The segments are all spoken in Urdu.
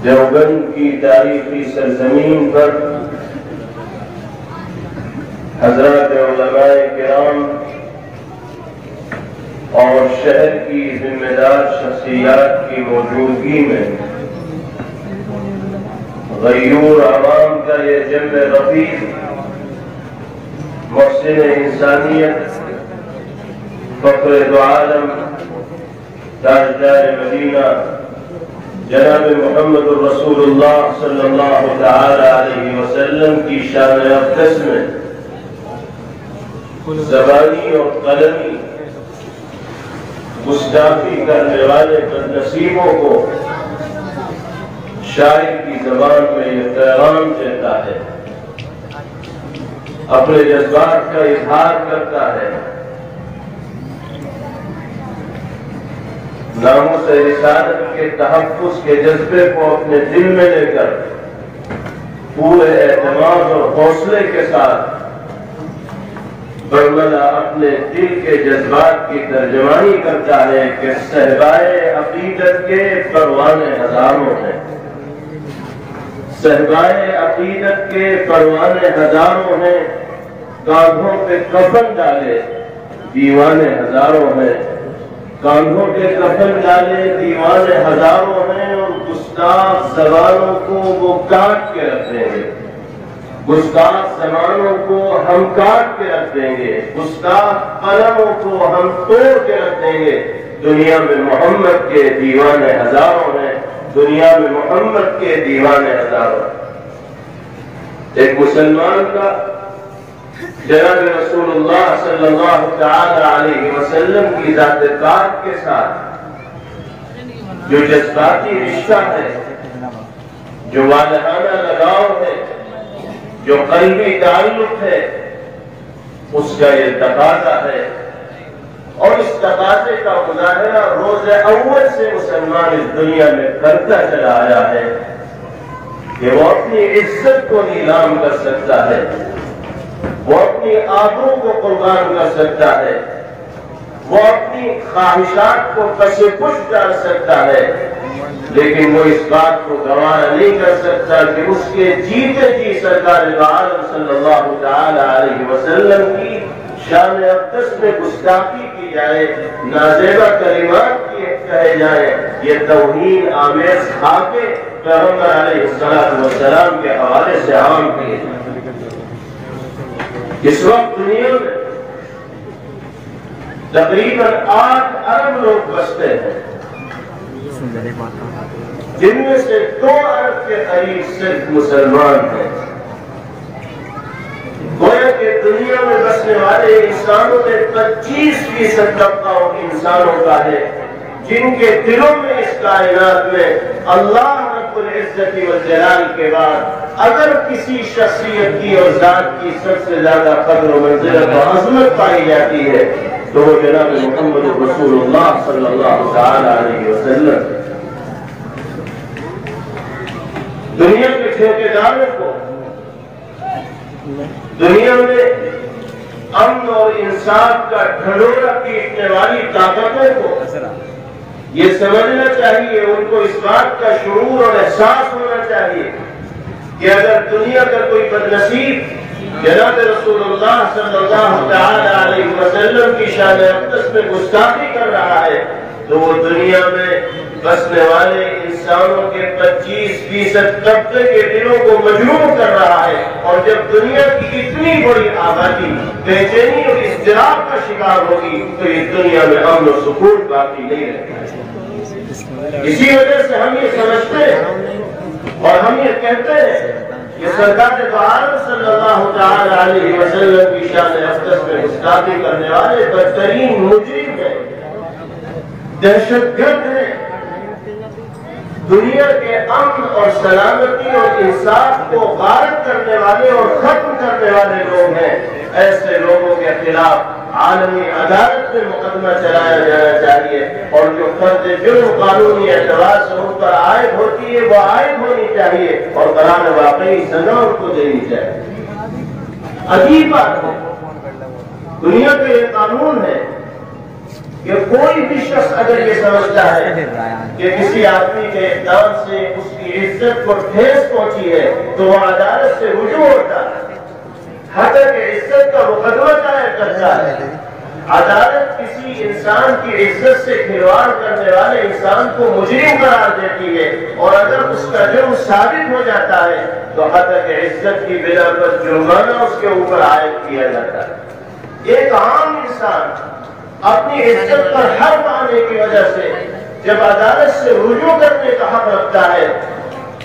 دیوبند کی تاریخی سرزمین پر حضرات علماء کرام اور شہر کی ذمہ دار شخصیات کی موجودگی میں غیور عوام کا یہ جمع رفیق محسن انسانیت فخر دو عالم تاجدار مدینہ جناب محمد الرسول اللہ صلی اللہ تعالی علیہ وسلم کی شان اقدس میں زبانی اور قلمی گستاخی کرنے والے بدنصیبوں کو شاعر کی زبان میں یہ پیغام دیتا ہے، اپنے جذبات کا اظہار کرتا ہے، ناموس رسالت کے تحفظ کے جذبے کو اپنے دل میں لے کر پورے اعتماد اور حوصلے کے ساتھ برملا اپنے دل کے جذبات کی ترجمانی کرتا ہے کہ صحبائے عقیدت کے پروانے ہزاروں ہیں، صحبائے عقیدت کے پروانے ہزاروں ہیں، کاندھوں پہ کفن ڈالے دیوانے ہزاروں ہیں، کاندھوں پہ کفن ڈالے دیوانے ہزاروں ہیں، اور گستاخ زبانوں کو وہ کاٹ کے رکھ دیں گے، گستاخ زبانوں کو ہم کاٹ کے رکھ دیں گے، گستاخ قلموں کو ہم توڑ کے رکھ دیں گے۔ دنیا میں محمد کے دیوانے ہزاروں ہیں، دنیا میں محمد کے دیوانے ہزاروں ہیں۔ ایک مسلمان کا جناب رسول اللہ صلی اللہ تعالی علیہ وسلم کی ذات پاک کے ساتھ جو جذباتی رشتہ ہے، جو والہانہ لگاؤ ہے، جو قلبی تعلق ہے، اس کا یہ تقاضا ہے، اور اس تقاضے کا مظاہرہ روز اول سے مسلمان اس دنیا میں کرتا چلا آیا ہے کہ وہ اپنی عزت کو نیلام کر سکتا ہے، وہ اپنی آبرو کو قربان کر سکتا ہے، وہ اپنی خواہشات کو پس پش ڈال سکتا ہے، لیکن وہ اس بات کو گوارا نہیں کر سکتا کہ اس کے جیتے جی سرکار عالم صلی اللہ تعالی علیہ وسلم کی شان اقدس میں گستاخی کی جائے، نازیبہ کلمات کہے جائے، یہ توہین آمیز خاکے پیغمبر علیہ السلام کے حوالے سے عام کیے۔ اس وقت دنیا میں تقریباً 8 ارب لوگ بستے ہیں، جن میں سے 2 ارب کے قریب صرف مسلمان ہیں۔ گویا کہ دنیا میں بسنے والے انسانوں میں 25% طبقہ ان انسانوں کا ہے جن کے دلوں میں اس کائنات میں اللہ رب العزت والجلال کے بعد اگر کسی شخصیت کی اور ذات کی سب سے زیادہ قدر و منزلت و عظمت پائی جاتی ہے تو وہ جناب محمد رسول اللہ صلی اللہ تعالی علیہ وسلم۔ دنیا کے ٹھیکیداروں کو دنیا میں امن اور انصاف کا ڈھنڈورا پیٹنے والی طاقتوں کو یہ سمجھنا چاہیے، ان کو اس بات کا شعور اور احساس ہونا چاہیے کہ اگر دنیا کا کوئی بدنصیب جناب رسول اللہ صلی اللہ تعالی علیہ وسلم کی شان اقدس میں گستاخی کر رہا ہے تو وہ دنیا میں بسنے والے انسانوں کے 25% طبقے کے دلوں کو مجروح کر رہا ہے، اور جب دنیا کی اتنی بڑی آبادی بے چینی اور اضطراب کا شکار ہوگی تو اس دنیا میں امن و سکون باقی نہیں رہے گا۔ اسی وجہ سے ہم یہ سمجھتے ہیں اور ہم یہ کہتے ہیں کہ سرکار دو عالم صلی اللہ تعالی علیہ وسلم کی شان اقدس میں گستاخی کرنے والے بدترین مجرم ہیں، دہشت گرد ہیں، دنیا کے امن اور سلامتی اور انصاف کو غارت کرنے والے اور ختم کرنے والے لوگ ہیں۔ ایسے لوگوں کے خلاف عالمی عدالت میں مقدمہ چلایا جانا چاہیے، اور جو فرد جرم قانونی اعتبار سے ان پر عائد ہوتی ہے وہ عائد ہونی چاہیے، اور قرآن واقعی سزا ان کو دینی چاہیے۔ عجیب بات ہے، دنیا کا یہ قانون ہے کہ کوئی بھی شخص اگر یہ سمجھتا ہے کہ کسی آدمی کے اقدام سے اس کی عزت کو ٹھیس پہنچی ہے تو وہ عدالت سے رجوع ہوتا ہے، حتی کہ عزت کا مقدمہ دائر کرتا ہے۔ عدالت کسی انسان کی عزت سے کھلواڑ کرنے والے انسان کو مجرم قرار دیتی ہے، اور اگر اس کا جرم ثابت ہو جاتا ہے تو حتی کہ عزت کی بنا پر جرمانہ اس کے اوپر عائد کیا جاتا ہے۔ ایک عام انسان اپنی عزت پر حق آنے کی وجہ سے جب عدالت سے رجوع کرنے کا حق رکھتا ہے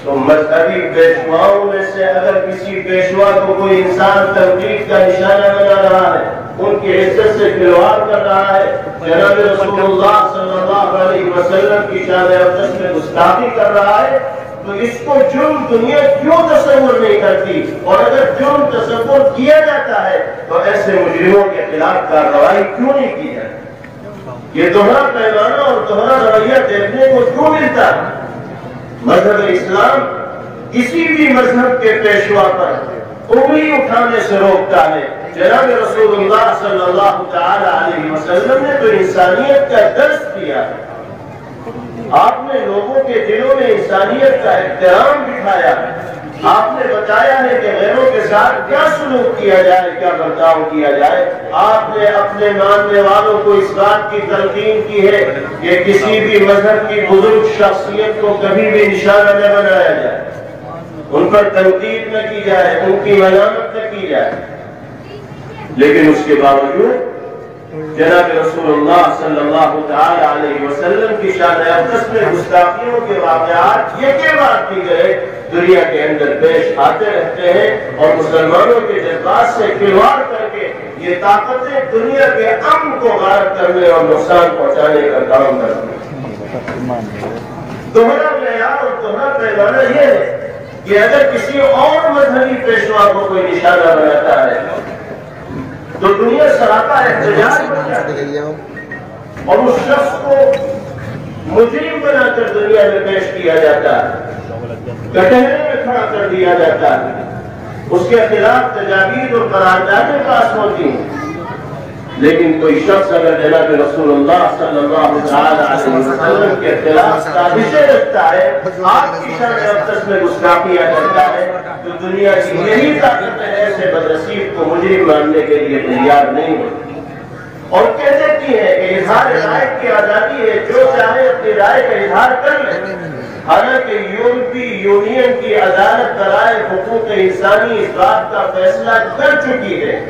تو مذہبی پیشواؤں میں سے اگر کسی پیشوا کو کوئی انسان تنقید کا نشانہ بنا رہا ہے، ان کی عزت سے کھلواڑ کر رہا ہے، جناب رسول اللہ صلی اللہ علیہ وسلم کی شان اقدس میں گستاخی کر رہا ہے، تو اس کو جرم دنیا کیوں تصور نہیں کرتی؟ اور اگر جرم تصور کیا جاتا ہے تو ایسے مجرموں کے خلاف کارروائی کیوں نہیں کی جاتی؟ یہ دوہرا پیمانہ اور دوہرا رویہ دیکھنے کو کیوں ملتا ہے؟ مذہب اسلام کسی بھی مذہب کے پیشوا پر انگلی اٹھانے سے روکتا ہے۔ جناب رسول اللہ صلی اللہ تعالی علیہ وسلم نے تو انسانیت کا درس دیا، آپ نے لوگوں کے دلوں میں انسانیت کا احترام دکھایا، آپ نے بتایا ہے کہ غیروں کے ساتھ کیا سلوک کیا جائے، کیا برتاؤ کیا جائے۔ آپ نے اپنے ماننے والوں کو اس بات کی تلقین کی ہے کہ کسی بھی مذہب کی بزرگ شخصیت کو کبھی بھی نشانہ نہ بنایا جائے، ان پر تنقید نہ کی جائے، ان کی ملامت نہ کی جائے۔ لیکن اس کے باوجود جناب رسول اللہ صلی اللہ تعالی علیہ وسلم کی شان اقدس میں گستاخیوں کے واقعات یکے بعد دیگر دنیا کے اندر پیش آتے رہتے ہیں، اور مسلمانوں کے جذبات سے کھلواڑ کر کے یہ طاقتیں دنیا کے امن کو غارت کرنے اور نقصان پہنچانے کا کام کرتی ہیں۔ دوہرا معیار اور دوہرا پیمانہ یہ ہے کہ اگر کسی اور مذہبی پیشوا کو کوئی نشانہ بناتا ہے تو دنیا سراپا احتجاج بن جاتی ہے، اور اس شخص کو مجرم بنا کر دنیا میں پیش کیا جاتا ہے، کٹہرے میں کھڑا کر دیا جاتا ہے، اس کے خلاف تجاویز اور قراردادیں پاس ہوتی ہیں۔ لیکن کوئی شخص اگر جناب رسول اللہ صلی اللہ علیہ وسلم کے خلاف سازشیں رکھتا ہے، آپ کی شان اقدس میں گستاخیاں کرتا ہے، تو دنیا کی یہی طاقت ایسے بدنصیب کو مجرم ماننے کے لیے تیار نہیں ہوتی، اور کہہ دیتی ہے کہ اظہار رائے کی آزادی ہے، جو چاہے اپنی رائے کا اظہار کر لے۔ حالانکہ یورپی یونین کی عدالت برائے حقوق انسانی اس بات کا فیصلہ کر چکی ہے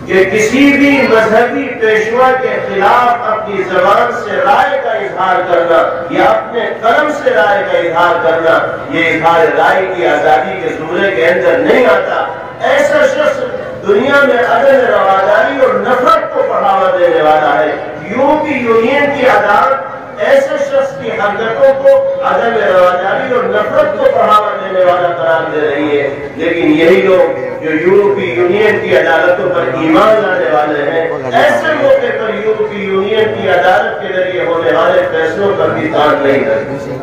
کہ کسی بھی مذہبی پیشوا کے خلاف اپنی زبان سے رائے کا اظہار کرنا یا اپنے قلم سے رائے کا اظہار کرنا، یہ اظہار رائے کی آزادی کے زمرے کے اندر نہیں آتا۔ ایسا شخص دنیا میں عدم رواداری اور نفرت کو بڑھاوا دینے والا ہے۔ یورپی یونین کی عدالت ایسے شخص کی حرکتوں کو عدم رواداری اور نفرت کو بڑھاوا دینے والا قرار دے رہی ہے، لیکن یہی لوگ جو یورپی یونین کی عدالتوں پر ایمان لانے والے ہیں، ایسے موقع پر یورپی یونین کی عدالت کے ذریعے ہونے والے فیصلوں پر بھی کام نہیں کرتے۔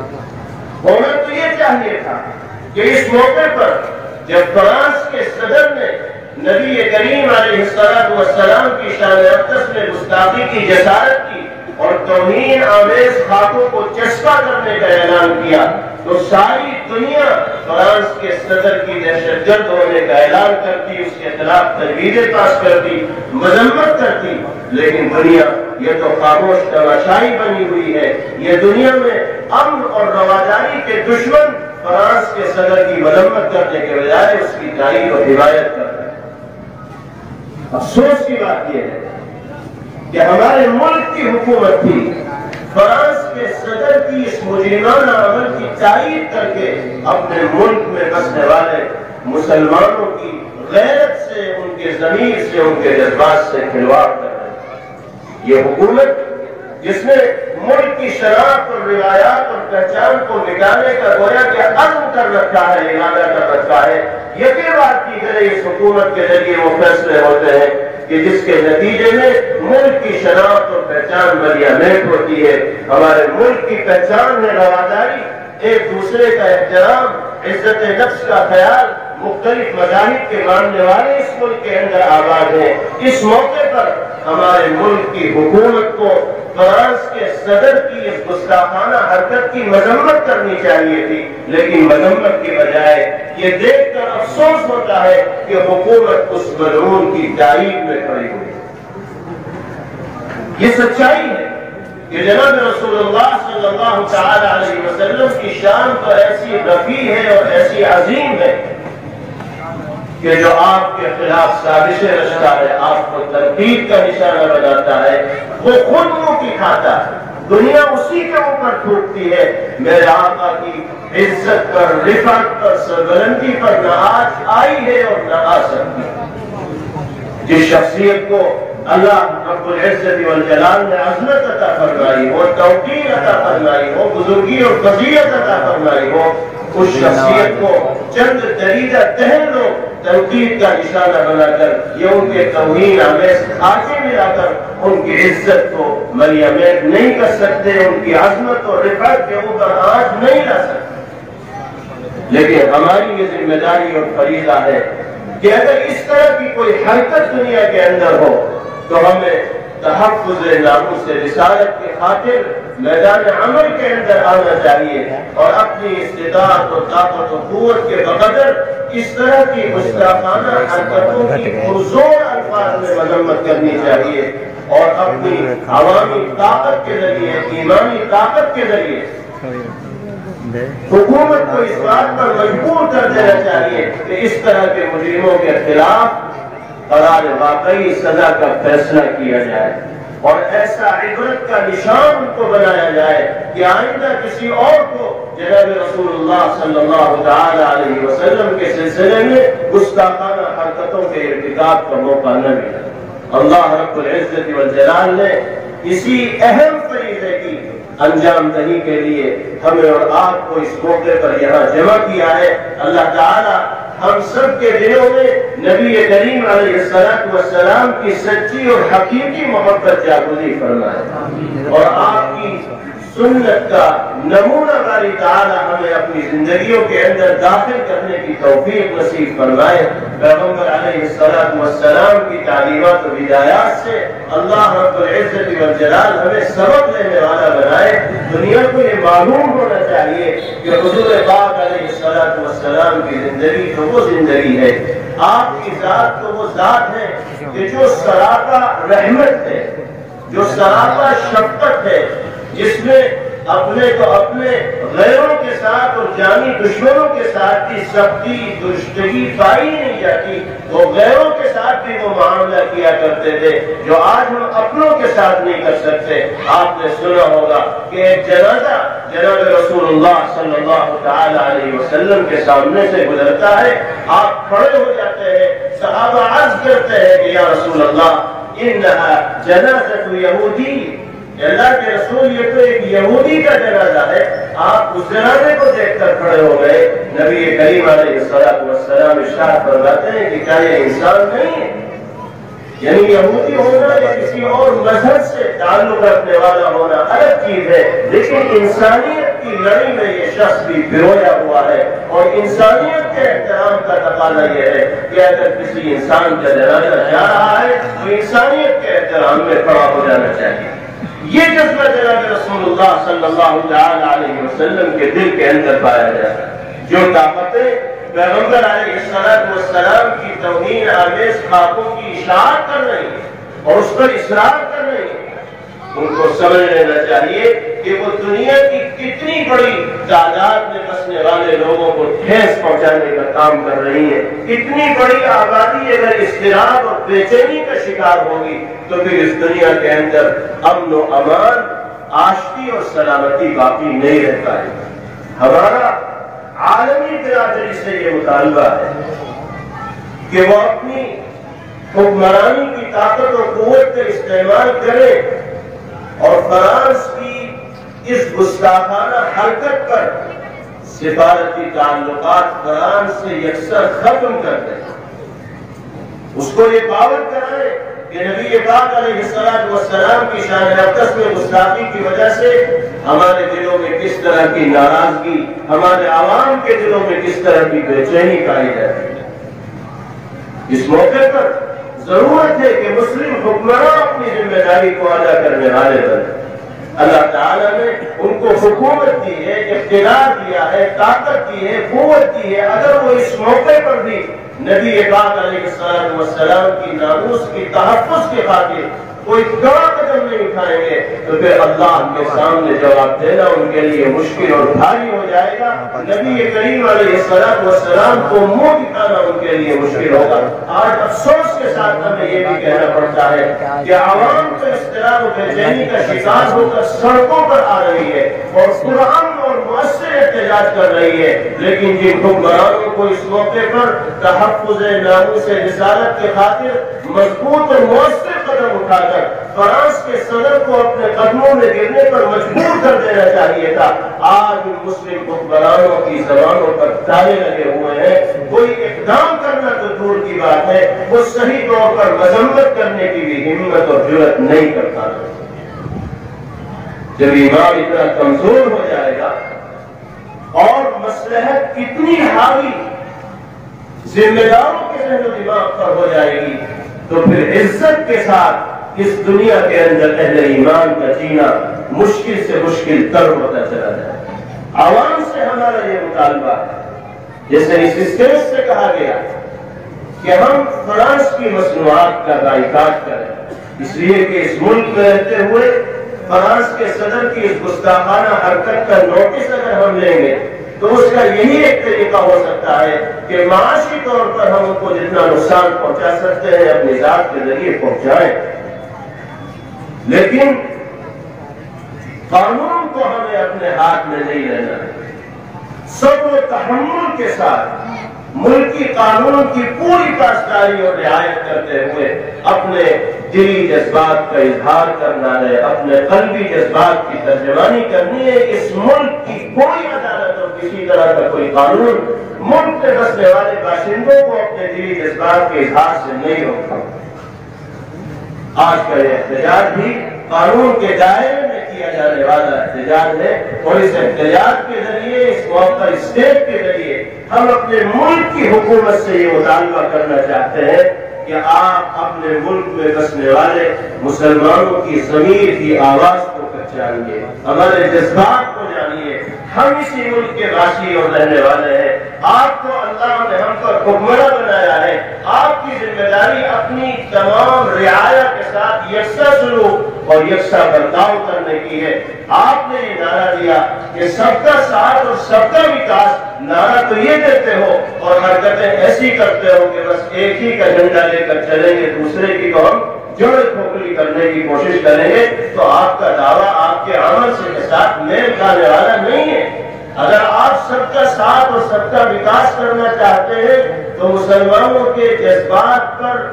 ہونا تو یہ چاہیے تھا کہ اس موقع پر جب فرانس کے صدر نے نبی کریم علیہ السلام کی شان اقدس میں گستاخی کی جسارت کی اور توہین آمیز خاکوں کو چسپاں کرنے کا اعلان کیا، تو ساری دنیا فرانس کے صدر کی دہشت گرد ہونے کا اعلان کرتی، اس کے خلاف تجویزیں پاس کرتی، مذمت کرتی۔ لیکن دنیا یہ تو خاموش تماشائی بنی ہوئی ہے۔ یہ دنیا میں امن اور رواداری کے دشمن فرانس کے صدر کی مذمت کرنے کے بجائے اس کی تعریف اور حمایت کرتے ہیں۔ افسوس کی بات یہ ہے کہ ہمارے ملک کی حکومت تھی فرانس کے صدر کی اس مجرمانہ عمل کی تائید کر کے اپنے ملک میں بسنے والے مسلمانوں کی غیرت سے، ان کے ضمیر سے، ان کے جذبات سے کھلواڑ کر رہے ہیں۔ یہ حکومت جس نے ملک کی شناخت اور روایات اور پہچان کو مٹانے کا گویا کہ عزم کر رکھا ہے، ارادہ کر رکھا ہے، یقین بات کی گئی اس حکومت کے ذریعے وہ فیصلے ہوتے ہیں کہ جس کے نتیجے میں ملک کی شناخت اور پہچان ملیامت ہوتی ہے۔ ہمارے ملک کی پہچان ہے رواداری، ایک دوسرے کا احترام، عزت نفس کا خیال، مختلف مذاہب کے ماننے والے اس ملک کے اندر آباد ہیں۔ اس موقع پر ہمارے ملک کی حکومت کو فرانس کے صدر کی اس گستاخانہ حرکت کی مذمت کرنی چاہیے تھی، لیکن مذمت کی بجائے یہ دیکھ کر افسوس ہوتا ہے کہ حکومت اس ملعون کی تائید میں کھڑی ہوئی۔ یہ سچائی ہے کہ جناب رسول اللہ صلی اللہ تعالی علیہ وسلم کی شان تو ایسی رفیع ہے اور ایسی عظیم ہے کہ جو آپ کے خلاف سازشیں رچتا ہے، آپ کو تنقید کا نشانہ بناتا ہے، وہ خود منہ کی کھاتا ہے، دنیا اسی کے اوپر تھوکتی ہے۔ میرے آقا کی عزت پر، رفعت پر، سربلندی پر نہ آج آئی ہے اور نہ آ سکتی۔ جس شخصیت کو اللہ رب العزت والجلال نے عظمت عطا فرمائی ہو، توقیر عطا فرمائی ہو، بزرگی اور فضیلت عطا فرمائی ہو، اس شخصیت کو چند دریدہ تہن لوگ تنقید کا نشانہ بنا کر یہ ان کے توہین آمیز آگے ملا کر ان کی عزت کو ملیامید نہیں کر سکتے، ان کی عظمت اور رفعت کے اوپر آنچ نہیں لا سکتے۔ لیکن ہماری یہ ذمہ داری اور فریضہ ہے کہ اگر اس طرح کی کوئی حرکت دنیا کے اندر ہو تو ہمیں تحفظ ناموس رسالت کے خاطر میدان عمل کے اندر آنا چاہیے اور اپنی استطاعت و طاقت و قوت کے بقدر اس طرح کی گستاخانہ حرکتوں کی پرزور الفاظ میں مذمت کرنی چاہیے اور اپنی عوامی طاقت کے ذریعے، ایمانی طاقت کے ذریعے حکومت کو اس بات پر مجبور کر دینا چاہیے کہ اس طرح کے مجرموں کے خلاف قرار واقعی سزا کا فیصلہ کیا جائے اور ایسا عبرت کا نشان ان کو بنایا جائے کہ آئندہ کسی اور کو جناب رسول اللہ صلی اللہ تعالی علیہ وسلم کے سلسلے میں گستاخانہ حرکتوں کے ارتکاب کا موقع نہ ملے۔ اللہ رب العزت والجلال نے اسی اہم فریضے کی انجام دہی کے لیے ہمیں اور آپ کو اس موقع پر یہاں جمع کیا ہے۔ اللہ تعالی ہم سب کے دلوں میں نبی کریم علیہ السلام کی سچی اور حقیقی محبت جاگزی فرمائے اور آپ کی سنت کا نمونہ باری تعالی ہمیں اپنی زندگیوں کے اندر داخل کرنے کی توفیق نصیب فرمائے۔ پیغمبر علیہ السلام کی تعلیمات و ہدایات سے اللہ رب العزت والجلال ہمیں سبق لینے والا بنائے۔ دنیا کو یہ معلوم ہونا چاہیے کہ حضور پاک علیہ السلام کی زندگی تو وہ زندگی ہے، آپ کی ذات تو وہ ذات ہے کہ جو سراپا رحمت ہے، جو سراپا شفقت ہے، جس میں اپنے تو اپنے غیروں کے ساتھ اور جانی دشمنوں کے ساتھ بھی سختی درستگی پائی نہیں جاتی، وہ غیروں کے ساتھ بھی وہ معاملہ کیا کرتے تھے جو آج ہم اپنوں کے ساتھ نہیں کر سکتے۔ آپ نے سنا ہوگا کہ ایک جنازہ جناب رسول اللہ صلی اللہ تعالی علیہ وسلم کے سامنے سے گزرتا ہے، آپ کھڑے ہو جاتے ہیں، صحابہ عرض کرتے ہیں کہ یا رسول اللہ انہا جنازہ یہودی، اللہ کے رسول یہ تو ایک یہودی کا جنازہ ہے۔ آپ اس جنازے کو دیکھ کر کھڑے ہو گئے۔ نبی کریم علیہ السلام ارشاد فرماتے ہیں کہ کیا یہ انسان نہیں ہے؟ یعنی یہودی ہونا یا کسی اور مذہب سے تعلق رکھنے والا ہونا الگ چیز ہے، لیکن انسانیت کی لڑائی میں یہ شخص بھی پرویا ہوا ہے اور انسانیت کے احترام کا تقاضا یہ ہے کہ اگر کسی انسان کا جنازہ جا رہا ہے تو انسانیت کے احترام میں کھڑا ہو جانا چاہیے۔ یہ جذبہ جناب رسول اللہ صلی اللہ علیہ وسلم کے دل کے اندر پایا جاتا ہے۔ جو طاقتیں پیغمبر علیہ السلام کی توہین آمیز خاکوں کی اشاعت کر رہی ہیں اور اس پر اصرار کر رہی ہیں، ان کو سمجھ لینا چاہیے کہ وہ دنیا کی کتنی بڑی تعداد میں بسنے والے لوگوں کو ٹھیس پہنچانے کا کام کر رہی ہے۔ اتنی بڑی آبادی اگر اضطراب اور بے چینی کا شکار ہوگی تو پھر اس دنیا کے اندر امن و امان، آشتی اور سلامتی باقی نہیں رہ پائے گی۔ ہمارا عالمی برادری سے یہ مطالبہ ہے کہ وہ اپنی حکمرانی کی طاقت و قوت کا استعمال کرے اور فرانس کی اس گستاخانہ حرکت پر سفارتی تعلقات فرانس سے یکسر ختم کر دیں، اس کو یہ باور کرائے کہ نبی پاک علیہ السلام کی شان اقدس میں گستاخی کی وجہ سے ہمارے دلوں میں کس طرح کی ناراضگی، ہمارے عوام کے دلوں میں کس طرح کی بے چینی پائی جاتی ہے۔ اس موقع پر ضرورت ہے کہ مسلم حکمراں اپنی ذمہ داری کو ادا کرنے والے بنیں۔ اللہ تعالیٰ نے ان کو حکومت دی ہے، اقتدار دیا ہے، طاقت دی ہے، قوت دی ہے، اگر وہ اس موقع پر بھی نبی پاک علیہ السلام کی ناموس کی تحفظ کے خاطر کوئی بڑا قدم نہیں اٹھائیں گے تو پھر اللہ کے سامنے جواب دینا ان کے لیے مشکل اور بھاری ہو جائے گا۔ نبی کریم علیہ السلام کو منہ دکھانا ان کے لیے مشکل ہوگا۔ آج افسوس کے ساتھ ہمیں یہ بھی کہنا پڑتا ہے کہ عوام کو اضطراب و بے چینی کا شکار ہو کر سڑکوں پر آ رہی ہے اور قرآن اور مؤثر احتجاج کر رہی ہے، لیکن جن حکمرانوں کو اس موقع پر تحفظ ناموس رسالت کے خاطر مضبوط اور مؤثر قدم اٹھا کر فرانس کے صدر کو اپنے قدموں میں گرنے پر مجبور کر دینا چاہیے تھا، آج ان مسلم حکمرانوں کی زبانوں پر تالے لگے ہوئے ہیں۔ کوئی اقدام کرنا تو دور کی بات ہے، وہ صحیح طور پر مذمت کرنے کی بھی ہمت اور جرأت نہیں کرتا۔ جب ایمان اتنا کمزور ہو جائے گا اور مصلحت اتنی حاوی ذمہ داروں کے ذہن و دماغ پر ہو جائے گی تو پھر عزت کے ساتھ اس دنیا کے اندر اہل ایمان کا جینا مشکل سے مشکل تر ہوتا چلا جائے۔ عوام سے ہمارا یہ مطالبہ ہے، جیسے اس اسٹیج سے کہا گیا کہ ہم فرانس کی مصنوعات کا بائیکاٹ کریں، اس لیے کہ اس ملک میں رہتے ہوئے فرانس کے صدر کی اس گستاخانہ حرکت کا نوٹس اگر ہم لیں گے تو اس کا یہی ایک طریقہ ہو سکتا ہے کہ معاشی طور پر ہم ان کو جتنا نقصان پہنچا سکتے ہیں اپنی ذات کے ذریعے پہنچائیں، لیکن قانون کو ہمیں اپنے ہاتھ میں نہیں رہنا ہے۔ صبر و تحمل کے ساتھ ملکی قانون کی پوری پاسداری اور رعایت کرتے ہوئے اپنے دلی جذبات کا اظہار کرنا ہے، اپنے قلبی جذبات کی ترجمانی کرنی ہے۔ اس ملک کی کوئی عدالت اور کسی طرح کا کوئی قانون ملک میں بسنے والے باشندوں کو اپنے دلی جذبات کے اظہار سے نہیں روکتا۔ آج کا یہ احتجاج بھی قانون کے دائرے میں کیا جانے والا احتجاج ہے، اور اس احتجاج کے ذریعے، اس موقع اسٹیج کے ذریعے ہم اپنے ملک کی حکومت سے یہ مطالبہ کرنا چاہتے ہیں کہ آپ اپنے ملک میں بسنے والے مسلمانوں کی ضمیر کی آواز کو پہچانیے، ہمارے جذبات کو جانیے۔ ہم اسی ملک کے باسی اور رہنے والے ہیں، آپ کو اللہ نے ہم پر حکمراں بنایا ہے، آپ کی ذمہ داری اپنی تمام رعایا کے ساتھ یکساں سلوک اور یکساں برتاؤ کرنے کی ہے۔ آپ نے یہ نعرہ دیا کہ سب کا ساتھ اور سب کا وکاس، نعرہ تو یہ دیتے ہو اور حرکتیں ایسی کرتے ہو کہ بس ایک ہی کا جھنڈا لے کر چلیں گے، دوسرے کی کو ہم جڑ کھوکھلی کرنے کی کوشش کریں گے، تو آپ کا دعویٰ آپ کے عمل سے کے ساتھ میل کھانے والا نہیں ہے۔ اگر آپ سب کا ساتھ اور سب کا وکاس کرنا چاہتے ہیں تو مسلمانوں کے جذبات پر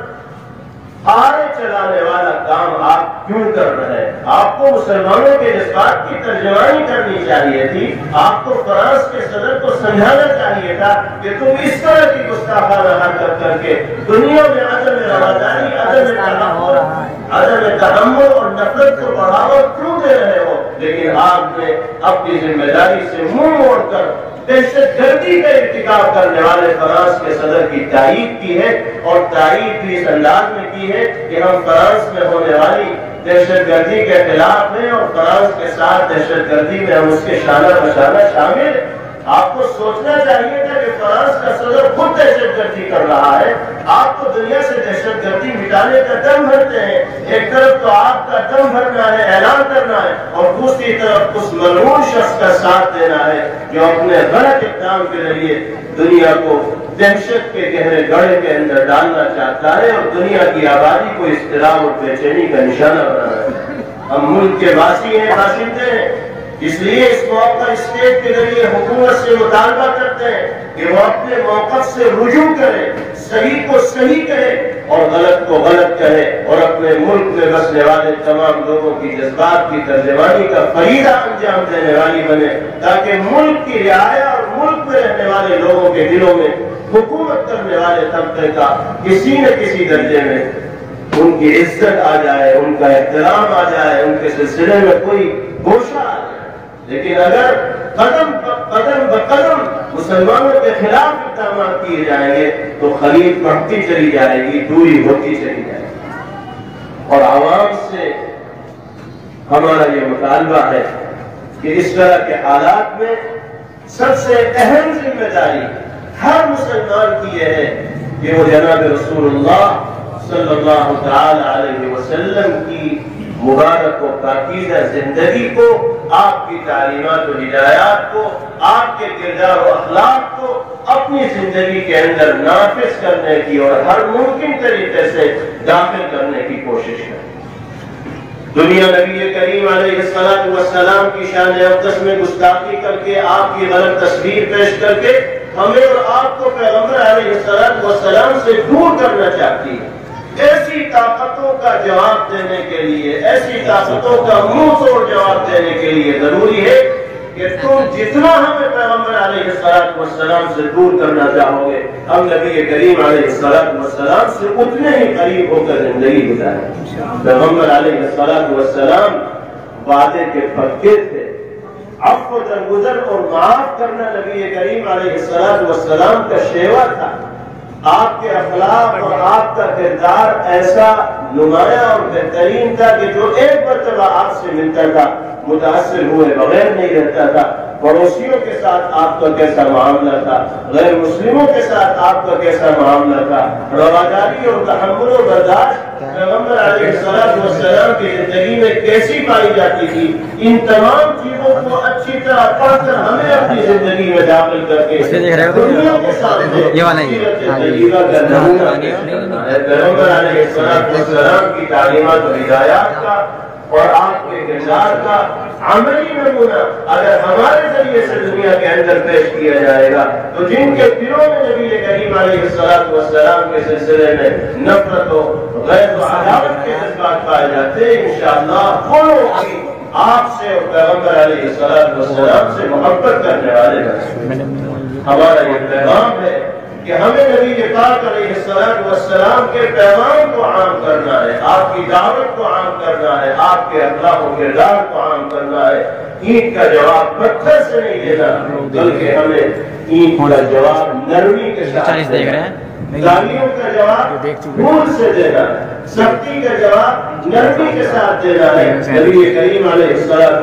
آرے چلانے والا کام آپ کیوں کر رہے ہیں؟ آپ کو مسلمانوں کے جذبات کی ترجمانی کرنی چاہیے تھی، آپ کو فرانس کے صدر کو سمجھانا چاہیے تھا کہ تم اس طرح کی گستاخانہ حرکت کر کے دنیا میں عدم رواداری، عدم تحمل اور نفرت کو بڑھاوا کیوں دے رہے ہو؟ لیکن آپ نے اپنی ذمہ داری سے منہ موڑ کر دہشت گردی کا ارتکاب کرنے والے فرانس کے صدر کی تائید کی ہے، اور تائید بھی اس انداز میں کی ہے کہ ہم فرانس میں ہونے والی دہشت گردی کے خلاف ہیں اور فرانس کے ساتھ دہشت گردی میں ہم اس کے شانہ بشانہ شامل ہیں۔ آپ کو سوچنا چاہیے تھا کہ فرانس کا صدر خود دہشت گردی کر رہا ہے، آپ کو دنیا سے دہشت گردی مٹانے کا دم بھرتے ہیں۔ ایک طرف تو آپ کا دم بھرنا ہے، اعلان کرنا ہے، اور دوسری طرف اس ملعون شخص کا ساتھ دینا ہے جو اپنے غلط اقدام کے ذریعے دنیا کو دہشت کے گہرے گڑھے کے اندر ڈالنا چاہتا ہے اور دنیا کی آبادی کو اضطراب اور بے چینی کا نشانہ بنانا ہے۔ ہم ملک کے باسی ہیں، باشندے ہیں، اس لیے اس موقع اسٹیج کے ذریعے حکومت سے مطالبہ کرتے ہیں کہ وہ اپنے موقف سے رجوع کرے، صحیح کو صحیح کہے اور غلط کو غلط کہے، اور اپنے ملک میں بسنے والے تمام لوگوں کی جذبات کی ترجمانی کا فریضہ انجام دینے والی بنے، تاکہ ملک کی رعایا اور ملک میں رہنے والے لوگوں کے دلوں میں حکومت کرنے والے طبقے کا کسی نہ کسی درجے میں ان کی عزت آ جائے، ان کا احترام آ جائے، ان کے سلسلے میں کوئی گوشہ آ جائے۔ لیکن اگر قدم بقدم مسلمانوں کے خلاف اقدامات کیے جائیں گے تو خلیج بڑھتی چلی جائے گی، دوری ہوتی چلی جائے گی۔ اور عوام سے ہمارا یہ مطالبہ ہے کہ اس طرح کے حالات میں سب سے اہم ذمہ داری ہر مسلمان کی یہ ہے کہ وہ جناب رسول اللہ صلی اللہ تعالی علیہ وسلم کی مبارک و پاکیزہ زندگی کو، آپ کی تعلیمات و ہدایات کو، آپ کے کردار و اخلاق کو اپنی زندگی کے اندر نافذ کرنے کی اور ہر ممکن طریقے سے داخل کرنے کی کوشش کریں۔ دنیا نبی کریم علیہ السلام کی شان اقدس میں گستاخی کر کے، آپ کی غلط تصویر پیش کر کے ہمیں اور آپ کو پیغمبر علیہ السلام سے دور کرنا چاہتی ہے۔ ایسی طاقتوں کا جواب دینے کے لیے، ایسی طاقتوں کا منہ توڑ جواب دینے کے لیے ضروری ہے کہ تم جتنا ہمیں پیغمبر علیہ السلام سے دور کرنا چاہو گے، ہم نبی کریم علیہ السلام سے اتنے ہی قریب ہو کر زندگی گزاریں۔ پیغمبر علیہ السلام وعدے کے پکے تھے، عفو درگزر اور معاف کرنا نبی کریم علیہ السلام کا شیوا تھا۔ آپ کے اخلاق اور آپ کا کردار ایسا نمایاں اور بہترین تھا کہ جو ایک مرتبہ آپ سے ملتا تھا متاثر ہوئے بغیر نہیں رہتا تھا۔ پڑوسیوں کے ساتھ آپ کا کیسا معاملہ تھا، غیر مسلموں کے ساتھ آپ کا کیسا معاملہ تھا، رواداری اور تحمل و برداشت پیغمبر علیہ السلام کی زندگی میں کیسی پائی جاتی تھی، ان تمام چیزوں کو اچھی طرح پڑھ کر ہمیں اپنی زندگی میں داخل کر کے دنیا کے سامنے پیغمبر علیہ السلام کی تعلیمات و ہدایات کا اور آپ کے کردار کا عملی نمونہ اگر ہمارے ذریعے سے دنیا کے اندر پیش کیا جائے گا تو جن کے دلوں میں نبی کریم علیہ السلام کے سلسلے میں نفرت و غیر و عداوت کے جذبات پائے جاتے ہیں، انشاءاللہ وہ لوگ بھی آپ سے اور پیغمبر علیہ السلام سے محبت کرنے والے ہیں۔ ہمارا یہ پیغام ہے کہ ہمیں نبی پاک علیہ السلام کے پیغام کو عام کرنا ہے، آپ کی دعوت کو عام کرنا ہے، آپ کے اخلاق و کردار کو عام کرنا ہے۔ اینٹ کا جواب پتھر سے نہیں دینا بلکہ ہمیں اینٹ کا جواب نرمی کے ساتھ دینا ہے، گالیوں کا جواب پھول سے دینا ہے، سختی کا جواب نرمی کے ساتھ دینا ہے۔ نبی کریم علیہ السلام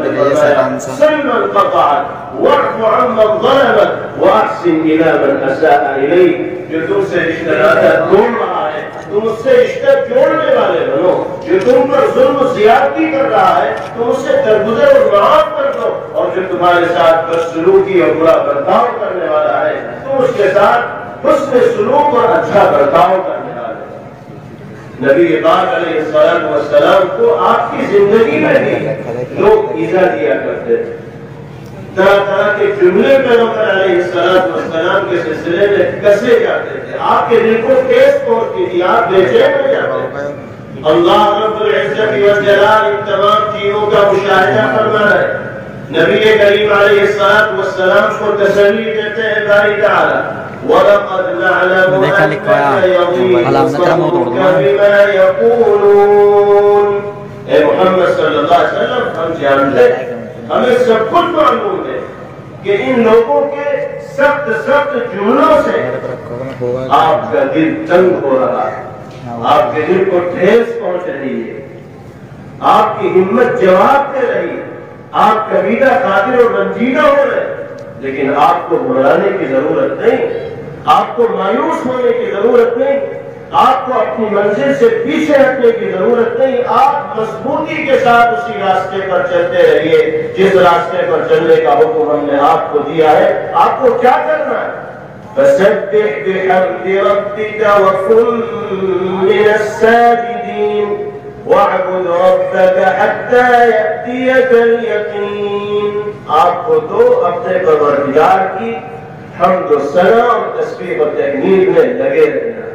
نے فرمایا صل من قطعت واعف عمن ظلمت واحسن الى من اساء الیک، جو تم سے رشتہ ناطہ توڑ رہا ہے تم اس سے رشتہ جوڑنے والے بنو، جو تم پر ظلم و زیادتی کر رہا ہے تم اس سے درگزر اور معاف کر دو، اور جو تمہارے ساتھ بدسلوکی اور برا برتاؤ کرنے والا ہے تم اس کے ساتھ حسن سلوک اور اچھا برتاؤ کرنے والے۔ نبی پاک علیہ السلام کو آپ کی زندگی میں بھی لوگ ایذا دیا کرتے تھے، طرح طرح کے جملے پیغمبر علیہ السلام کے سلسلے میں کسے جاتے تھے، آپ کے دل کو ٹھیس پہنچتی تھی، آپ بے چین ہو جاتے تھے۔ اللہ رب العزت والجلال ان تمام چیزوں کا مشاہدہ فرما ہے۔ نبی کریم علیہ السلام کو تسلی دیتے ہیں باری تعالیٰ وَلَقَدْ نَعْلَمُ أَنَّكَ يَضِيقُ صَدْرُكَ بِمَا يَقُولُونَ۔ اے محمد صلی اللہ علیہ وسلم ہم جانتے ہیں، ہمیں سب کچھ معلوم ہے کہ ان لوگوں کے سخت جملوں سے آپ کا دل تنگ ہو رہا ہے، آپ کے دل کو ٹھیس پہنچ رہی ہے، آپ کی ہمت جواب دے رہی ہے، آپ کبیدہ خاطر اور رنجیدہ ہو رہے ہیں، لیکن آپ کو گھبرانے کی ضرورت نہیں، آپ کو مایوس ہونے کی ضرورت نہیں، آپ کو اپنی منزل سے پیچھے ہٹنے کی ضرورت نہیں، آپ مضبوطی کے ساتھ اسی راستے پر چلتے رہیے جس راستے پر چلنے کا حکم ہم نے آپ کو دیا ہے۔ آپ کو کیا کرنا ہے؟ فَسَبِّحْ بِحَمْدِ رَبِّكَ وَكُن مِّنَ السَّاجِدِينَ وَاعْبُدْ رَبَّكَ حَتَّى يَأْتِيَكَ الْيَقِينُ۔ آپ کو تو اپنے پروردگار کی حمد و ثنا اور تسبیح و تحمید میں لگے رہنا ہے،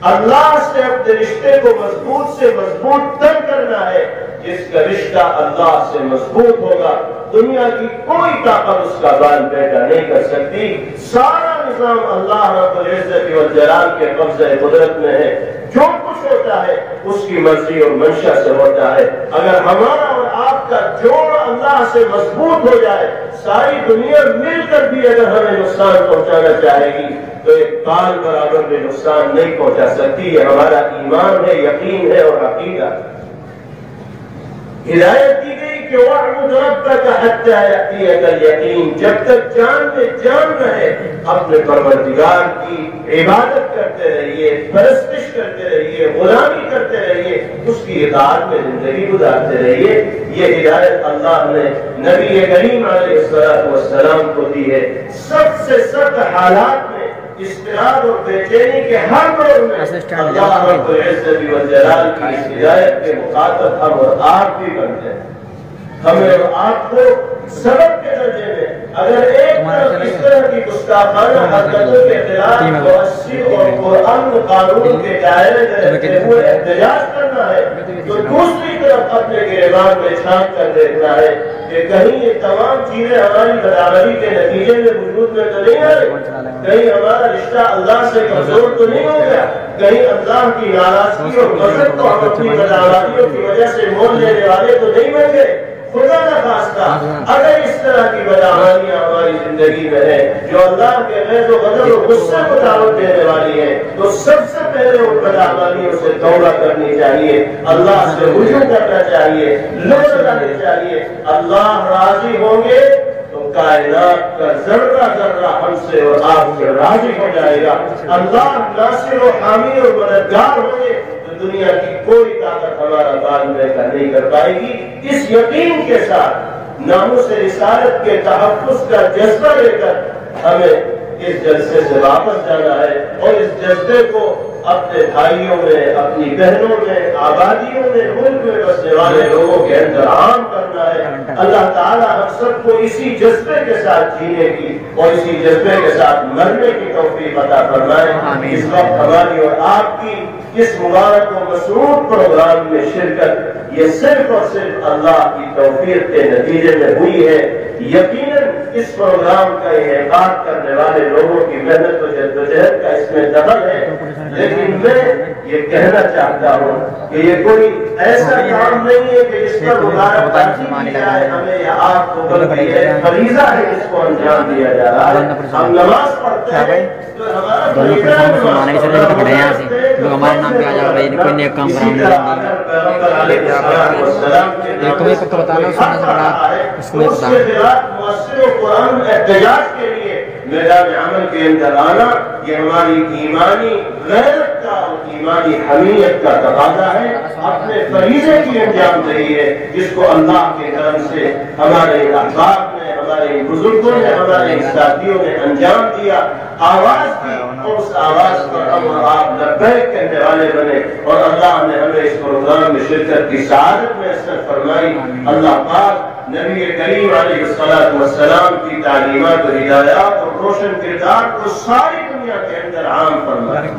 اللہ سے اپنے رشتے کو مضبوط سے مضبوط تر کرنا ہے۔ جس کا رشتہ اللہ سے مضبوط ہوگا دنیا کی کوئی طاقت اس کا بال بیٹا نہیں کر سکتی، سارا نظام اللہ رب العزت والجلال کے قبضہ قدرت میں ہے. جو کچھ ہوتا ہے اس کی مرضی اور منشا سے ہوتا ہے. اگر ہمارا اور آپ کا جوڑ اللہ سے مضبوط ہو جائے، ساری دنیا مل کر بھی اگر ہمیں نقصان پہنچانا چاہے گی تو ایک بال برابر بھی نقصان نہیں پہنچا سکتی. یہ ہمارا ایمان ہے، یقین ہے اور عقیدہ. ہدایت دی گئی کہ وَاعْبُدْ رَبَّكَ حَتَّى يَأْتِيَكَ الْيَقِينُ. جب تک جان میں جان رہے اپنے پروردگار کی عبادت کرتے رہیے، پرستش کرتے رہیے، غلامی کرتے رہیے، اس کی اطاعت میں زندگی گزارتے رہیے. یہ ہدایت اللہ نے نبی کریم علیہ السلام کو دی ہے. سب سے سخت حالات میں، اضطراب اور بے چینی کے ہر دور میں اللہ رب العزت والجلال کی اس ہدایت کے مخاطب ہم اور آپ بھی بنتے ہیں. ہمیں اور آپ کو سبب کے درجے میں اگر ایک طرف اس طرح کی گستاخانہ حرکتوں کے خلاف مؤثر اور قرآن قانون کے دائرے میں رہتے ہوئے احتجاج کرنا ہے تو دوسری طرف اپنے گریبان میں چھانٹ کر دیکھنا ہے کہ کہیں یہ تمام چیزیں ہماری برابری کے نتیجے میں وجود میں تو نہیں آئے، کہیں ہمارا رشتہ اللہ سے کمزور تو نہیں ہو گیا، کہیں اللہ کی ناراضگی اور غضب کو ہم اپنی بدعمالیوں کی وجہ سے مول لینے والے تو نہیں بن گئے. خدا نہ خواستہ اگر اس طرح کی بدعمالیاں ہماری زندگی میں ہے جو اللہ کے غیظ و غضب و غصے کو دعوت دینے والی ہے تو سب سے پہلے ان بدعمالیوں سے توبہ کرنی چاہیے، اللہ سے رجوع کرنا چاہیے، لوٹ جانے چاہیے. اللہ راضی ہوں گے تو کائنات کا ذرہ ذرہ ہم سے اور آپ سے راضی ہو جائے گا. اللہ ناصر و حامی اور مددگار ہوں گے تو دنیا کی کوئی طاقت ہمارا بال بہتر نہیں کر پائے گی. اس یقین کے ساتھ ناموس رسالت کے تحفظ کا جذبہ لے کر ہمیں اس جلسے سے واپس جانا ہے اور اس جذبے کو اپنے بھائیوں میں، اپنی بہنوں میں، آبادیوں میں، ملک میں بسنے والے لوگوں کے اندر عام کرنا ہے. اللہ تعالیٰ ہم سب کو اسی جذبے کے ساتھ جینے کی اور اسی جذبے کے ساتھ مرنے کی توفیق عطا فرمائے. اس وقت ہماری اور آپ کی اس مبارک و مسرور پروگرام میں شرکت یہ صرف اور صرف اللہ کی توفیق کے نتیجے میں ہوئی ہے. یقیناً اس پروگرام کا انعقاد کرنے والے لوگوں کی محنت و جدوجہد کا اس میں دخل ہے، لیکن میں یہ کہنا چاہتا ہوں کہ یہ کوئی ایسا کام نہیں ہے کہ جس پر مبارک بادی کی جائے ہمیں یا آپ کو، بلکہ یہ فریضہ ہے جس کو انجام دیا جا رہا ہے. ہم نماز پڑھتے ہیں تو ہمارا ہمارے نام پہ آ جاؤ بھائی، کوئی نیک کام کراؤں مؤثر و قرآن احتجاج کے لیے میدان عمل کے اندر آنا یہ ہماری ایمانی غیرت کا اور ایمانی حمیت کا تقاضا ہے. اپنے فریضے کی انجام دہی ہے جس کو اللہ کے کرم سے ہمارے احباب نے، ہمارے بزرگوں نے، ہمارے ساتھیوں نے انجام دیا. آواز کی اور اس آواز پر ہم اور آپ لبیک کہنے والے بنے اور اللہ نے ہمیں اس پروگرام میں شرکت کی سعادت میسر فرمائی. اللہ پاک نبی کریم علیہ السلام کی تعلیمات و ہدایات اور روشن کردار کو ساری دنیا کے اندر عام فرمائے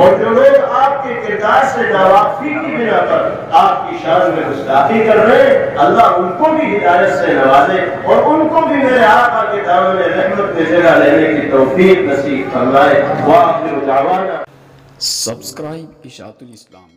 اور جو لوگ آپ کے کردار سے ناواقفی کی بنا پر آپ کی شان میں گستاخی کر رہے ہیں اللہ ان کو بھی ہدایت سے نوازے اور ان کو بھی میرے آقا کے دامن رحمت میں جگہ لینے کی توفیق نصیب فرمائے. وآخر دعوانا سبسکرائب اشاعت الاسلام.